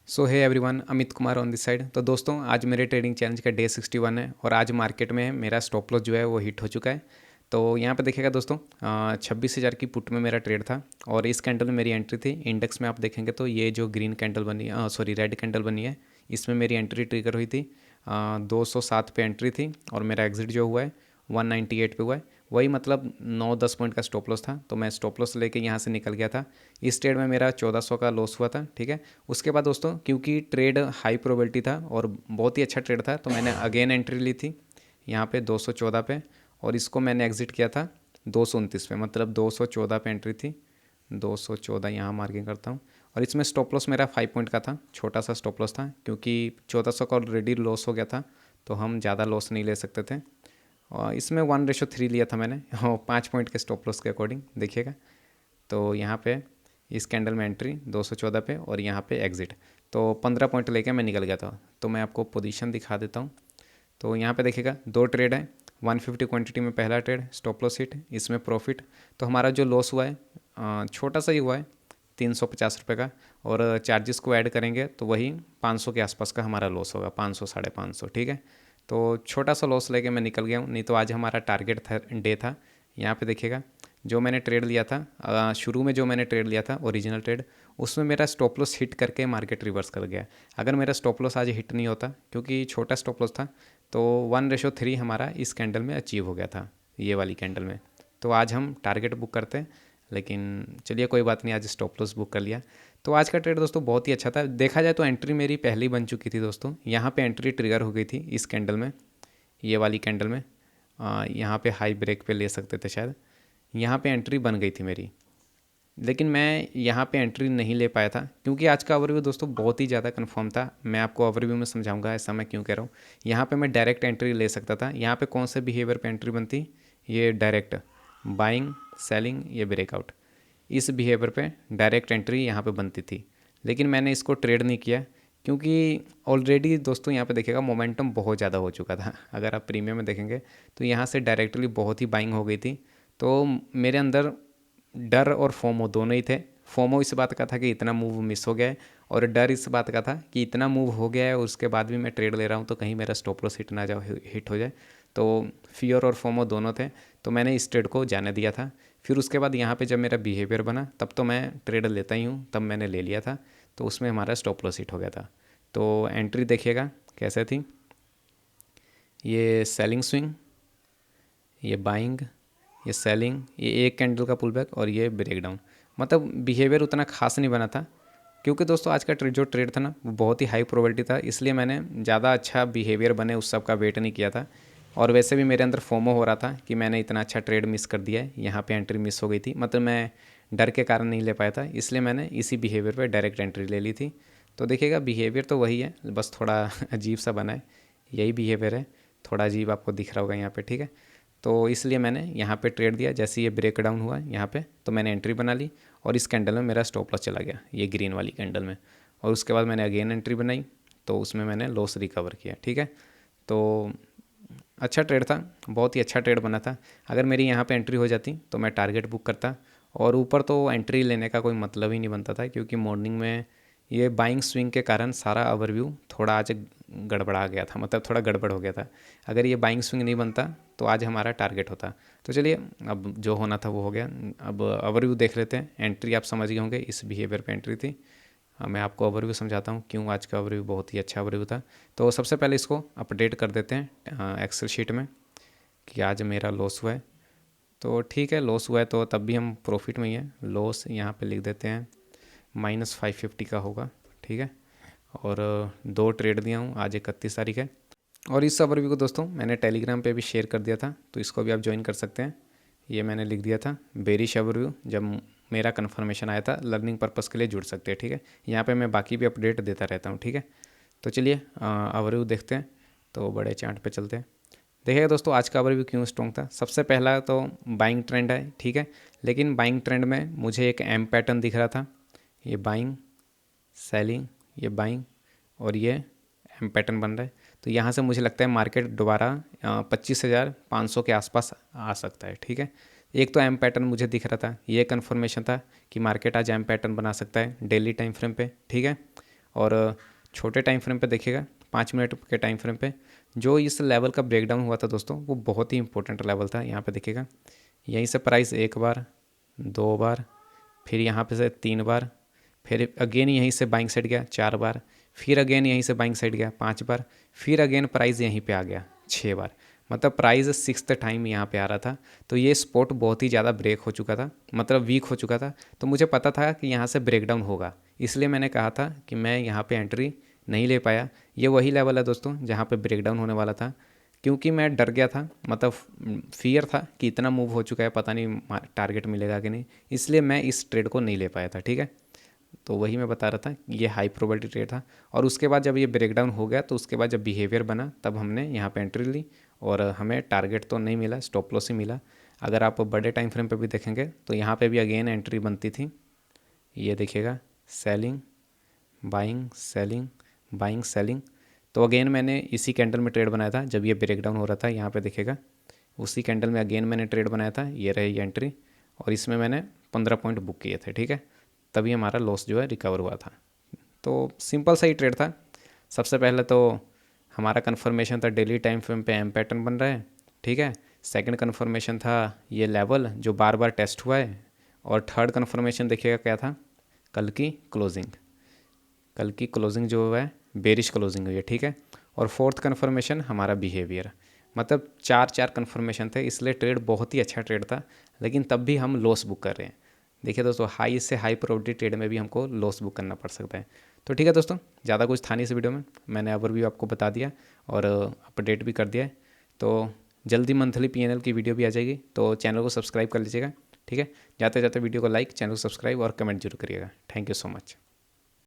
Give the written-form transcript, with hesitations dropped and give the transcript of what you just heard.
सो है everyone, Amit Kumar on this side. तो दोस्तों, आज मेरे ट्रेडिंग चैलेंज का डे 61 है और आज मार्केट में मेरा स्टॉप लॉस जो है वो हिट हो चुका है। तो यहाँ पे देखिएगा दोस्तों, 26,000 की पुट में मेरा ट्रेड था और इस कैंडल में मेरी एंट्री थी। इंडेक्स में आप देखेंगे तो ये जो ग्रीन कैंडल बनी सॉरी रेड कैंडल बनी है, इसमें मेरी एंट्री ट्रिगर हुई थी। 207 पे एंट्री थी और मेरा एग्जिट जो हुआ है 198 पे हुआ है। वही मतलब 9-10 पॉइंट का स्टॉप लॉस था, तो मैं स्टॉप लॉस लेके यहाँ से निकल गया था। इस ट्रेड में मेरा 1400 का लॉस हुआ था। ठीक है, उसके बाद दोस्तों क्योंकि ट्रेड हाई प्रोबेबिलिटी था और बहुत ही अच्छा ट्रेड था, तो मैंने अगेन एंट्री ली थी यहाँ पे 214 पे और इसको मैंने एग्जिट किया था 229 पे, मतलब 214 पे एंट्री थी। 214 यहाँ मार्किंग करता हूँ और इसमें स्टॉप लॉस मेरा 5 पॉइंट का था, छोटा सा स्टॉप लॉस था क्योंकि 1400 का ऑलरेडी लॉस हो गया था, तो हम ज़्यादा लॉस नहीं ले सकते थे। और इसमें 1:3 लिया था मैंने और 5 पॉइंट के स्टॉप लॉस के अकॉर्डिंग देखिएगा। तो यहाँ पे इस कैंडल में एंट्री 214 पे और यहाँ पे एग्जिट, तो 15 पॉइंट लेके मैं निकल गया था। तो मैं आपको पोजीशन दिखा देता हूँ। तो यहाँ पे देखिएगा 2 ट्रेड है। 150 क्वांटिटी में पहला ट्रेड स्टॉप लॉस हिट, इसमें प्रॉफिट। तो हमारा जो लॉस हुआ है छोटा सा ही हुआ है, 350 रुपये का, और चार्जेस को ऐड करेंगे तो वही 500 के आसपास का हमारा लॉस होगा, 500 550। ठीक है, तो छोटा सा लॉस लेके मैं निकल गया हूँ। नहीं तो आज हमारा टारगेट था डे था। यहाँ पे देखिएगा जो मैंने ट्रेड लिया था, शुरू में जो मैंने ट्रेड लिया था ओरिजिनल ट्रेड, उसमें मेरा स्टॉप लॉस हिट करके मार्केट रिवर्स कर गया। अगर मेरा स्टॉप लॉस आज हिट नहीं होता, क्योंकि छोटा स्टॉप लॉस था, तो 1:3 हमारा इस कैंडल में अचीव हो गया था, ये वाली कैंडल में। तो आज हम टारगेट बुक करते, लेकिन चलिए कोई बात नहीं, आज स्टॉप लॉस बुक कर लिया। तो आज का ट्रेड दोस्तों बहुत ही अच्छा था। देखा जाए तो एंट्री मेरी पहले बन चुकी थी दोस्तों। यहाँ पे एंट्री ट्रिगर हो गई थी इस कैंडल में, ये वाली कैंडल में। यहाँ पे हाई ब्रेक पे ले सकते थे शायद, यहाँ पे एंट्री बन गई थी मेरी, लेकिन मैं यहाँ पे एंट्री नहीं ले पाया था क्योंकि आज का ओवरव्यू दोस्तों बहुत ही ज़्यादा कंफर्म था। मैं आपको ओवरव्यू में समझाऊंगा ऐसा मैं क्यों कह रहा हूँ। यहाँ पे मैं डायरेक्ट एंट्री ले सकता था। यहाँ पे कौन से बिहेवियर पे एंट्री बनती, ये डायरेक्ट बाइंग, सेलिंग, ये ब्रेकआउट, इस बिहेवियर पे डायरेक्ट एंट्री यहाँ पे बनती थी। लेकिन मैंने इसको ट्रेड नहीं किया क्योंकि ऑलरेडी दोस्तों यहाँ पे देखिएगा मोमेंटम बहुत ज़्यादा हो चुका था। अगर आप प्रीमियम में देखेंगे तो यहाँ से डायरेक्टली बहुत ही बाइंग हो गई थी। तो मेरे अंदर डर और फोमो दोनों ही थे। फोमो इस बात का था कि इतना मूव मिस हो गया है, और डर इस बात का था कि इतना मूव हो गया है और उसके बाद भी मैं ट्रेड ले रहा हूँ तो कहीं मेरा स्टॉप लॉस हिट ना जाए, हिट हो जाए। तो फियर और फोमो दोनों थे, तो मैंने इस ट्रेड को जाने दिया था। फिर उसके बाद यहाँ पे जब मेरा बिहेवियर बना तब तो मैं ट्रेड लेता ही हूँ, तब मैंने ले लिया था, तो उसमें हमारा स्टॉप लॉस हिट हो गया था। तो एंट्री देखिएगा कैसे थी, ये सेलिंग स्विंग, ये बाइंग, ये सेलिंग, ये एक कैंडल का पुल बैक और ये ब्रेक डाउन। मतलब बिहेवियर उतना खास नहीं बना था क्योंकि दोस्तों आज का जो ट्रेड था ना वो बहुत ही हाई प्रोबेबिलिटी था, इसलिए मैंने ज़्यादा अच्छा बिहेवियर बने उस सब का वेट नहीं किया था। और वैसे भी मेरे अंदर फोमो हो रहा था कि मैंने इतना अच्छा ट्रेड मिस कर दिया है, यहाँ पे एंट्री मिस हो गई थी, मतलब मैं डर के कारण नहीं ले पाया था, इसलिए मैंने इसी बिहेवियर पे डायरेक्ट एंट्री ले ली थी। तो देखिएगा बिहेवियर तो वही है, बस थोड़ा अजीब सा बना है, यही बिहेवियर है, थोड़ा अजीब आपको दिख रहा होगा यहाँ पे। ठीक है, तो इसलिए मैंने यहाँ पे ट्रेड दिया। जैसे ये ब्रेक डाउन हुआ यहाँ पे तो मैंने एंट्री बना ली और इस कैंडल में मेरा स्टॉप लॉस चला गया, ये ग्रीन वाली कैंडल में। और उसके बाद मैंने अगेन एंट्री बनाई तो उसमें मैंने लॉस रिकवर किया। ठीक है, तो अच्छा ट्रेड था, बहुत ही अच्छा ट्रेड बना था। अगर मेरी यहाँ पे एंट्री हो जाती तो मैं टारगेट बुक करता, और ऊपर तो एंट्री लेने का कोई मतलब ही नहीं बनता था क्योंकि मॉर्निंग में ये बाइंग स्विंग के कारण सारा ओवरव्यू थोड़ा आज गड़बड़ा गया था, मतलब थोड़ा गड़बड़ हो गया था। अगर ये बाइंग स्विंग नहीं बनता तो आज हमारा टारगेट होता। तो चलिए, अब जो होना था वो हो गया। अब ओवरव्यू देख लेते हैं। एंट्री आप समझ गए होंगे, इस बिहेवियर पे एंट्री थी। मैं आपको ओवरव्यू समझाता हूँ क्यों आज का ओवरव्यू बहुत ही अच्छा ओवरव्यू था। तो सबसे पहले इसको अपडेट कर देते हैं एक्सेल शीट में कि आज मेरा लॉस हुआ है। तो ठीक है, लॉस हुआ है तो तब भी हम प्रॉफिट में ही हैं। लॉस यहाँ पे लिख देते हैं -550 का होगा। ठीक है, और 2 ट्रेड दिया हूँ, आज 31 तारीख है। और इस ओवरव्यू को दोस्तों मैंने टेलीग्राम पे भी शेयर कर दिया था, तो इसको भी आप ज्वाइन कर सकते हैं। ये मैंने लिख दिया था बेरिश ओवरव्यू, जब मेरा कन्फर्मेशन आया था, लर्निंग पर्पज़ के लिए जुड़ सकते हैं। ठीक है, यहाँ पे मैं बाकी भी अपडेट देता रहता हूँ। ठीक है, तो चलिए ओवरव्यू देखते हैं। तो बड़े चार्ट पे चलते हैं। देखिएगा दोस्तों आज का ओवरव्यू क्यों स्ट्रॉन्ग था। सबसे पहला तो बाइंग ट्रेंड है, ठीक है, लेकिन बाइंग ट्रेंड में मुझे एक एम पैटर्न दिख रहा था, ये बाइंग, सेलिंग, ये बाइंग, और ये एम पैटर्न बन रहा है। तो यहाँ से मुझे लगता है मार्केट दोबारा 25,500 के आसपास आ सकता है। ठीक है, एक तो एम पैटर्न मुझे दिख रहा था, ये कन्फर्मेशन था कि मार्केट आज एम पैटर्न बना सकता है डेली टाइम फ्रेम पे। ठीक है, और छोटे टाइम फ्रेम पे देखिएगा 5 मिनट के टाइम फ्रेम पे जो इस लेवल का ब्रेकडाउन हुआ था दोस्तों, वो बहुत ही इंपॉर्टेंट लेवल था। यहाँ पे देखिएगा यहीं से प्राइस 1 बार, 2 बार, फिर यहाँ पे से 3 बार, फिर अगेन यहीं से बाइंग साइड गया 4 बार, फिर अगेन यहीं से बाइंग साइड गया 5 बार, फिर अगेन प्राइस यहीं पे आ गया 6 बार। मतलब प्राइस 6th टाइम यहाँ पे आ रहा था। तो ये स्पॉट बहुत ही ज़्यादा ब्रेक हो चुका था, मतलब वीक हो चुका था। तो मुझे पता था कि यहाँ से ब्रेकडाउन होगा, इसलिए मैंने कहा था कि मैं यहाँ पे एंट्री नहीं ले पाया। ये वही लेवल है दोस्तों जहाँ पे ब्रेकडाउन होने वाला था, क्योंकि मैं डर गया था, मतलब फियर था कि इतना मूव हो चुका है, पता नहीं टारगेट मिलेगा कि नहीं, इसलिए मैं इस ट्रेड को नहीं ले पाया था। ठीक है, तो वही मैं बता रहा था, ये हाई प्रोबेबिलिटी ट्रेड था। और उसके बाद जब ये ब्रेकडाउन हो गया, तो उसके बाद जब बिहेवियर बना, तब हमने यहाँ पे एंट्री ली और हमें टारगेट तो नहीं मिला, स्टॉप लॉस ही मिला। अगर आप बड़े टाइम फ्रेम पे भी देखेंगे तो यहाँ पे भी अगेन एंट्री बनती थी। ये देखिएगा selling, buying, selling, buying, selling. तो अगेन मैंने इसी कैंडल में ट्रेड बनाया था जब ये ब्रेकडाउन हो रहा था। यहाँ पे देखिएगा उसी कैंडल में अगेन मैंने ट्रेड बनाया था, ये रही एंट्री, और इसमें मैंने 15 पॉइंट बुक किए थे। ठीक है, तभी हमारा लॉस जो है रिकवर हुआ था। तो सिंपल सा ही ट्रेड था। सबसे पहले तो हमारा कन्फर्मेशन था डेली टाइम फ्रेम पे एम पैटर्न बन रहा है। ठीक है, सेकंड कन्फर्मेशन था ये लेवल जो बार बार टेस्ट हुआ है, और थर्ड कन्फर्मेशन देखिएगा क्या था, कल की क्लोजिंग। कल की क्लोजिंग जो है बेरिश क्लोजिंग हुई है। ठीक है, और फोर्थ कन्फर्मेशन हमारा बिहेवियर। मतलब 4 कन्फर्मेशन थे, इसलिए ट्रेड बहुत ही अच्छा ट्रेड था, लेकिन तब भी हम लॉस बुक कर रहे हैं। देखिए दोस्तों, हाई से हाई प्रोबेबिलिटी ट्रेड में भी हमको लॉस बुक करना पड़ सकता है। तो ठीक है दोस्तों, ज़्यादा कुछ था नहीं इस वीडियो में, मैंने ओवरव्यू आपको बता दिया और अपडेट भी कर दिया है। तो जल्दी मंथली पीएनएल की वीडियो भी आ जाएगी, तो चैनल को सब्सक्राइब कर लीजिएगा। ठीक है, जाते जाते वीडियो को लाइक, चैनल को सब्सक्राइब और कमेंट जरूर करिएगा। Thank you so much.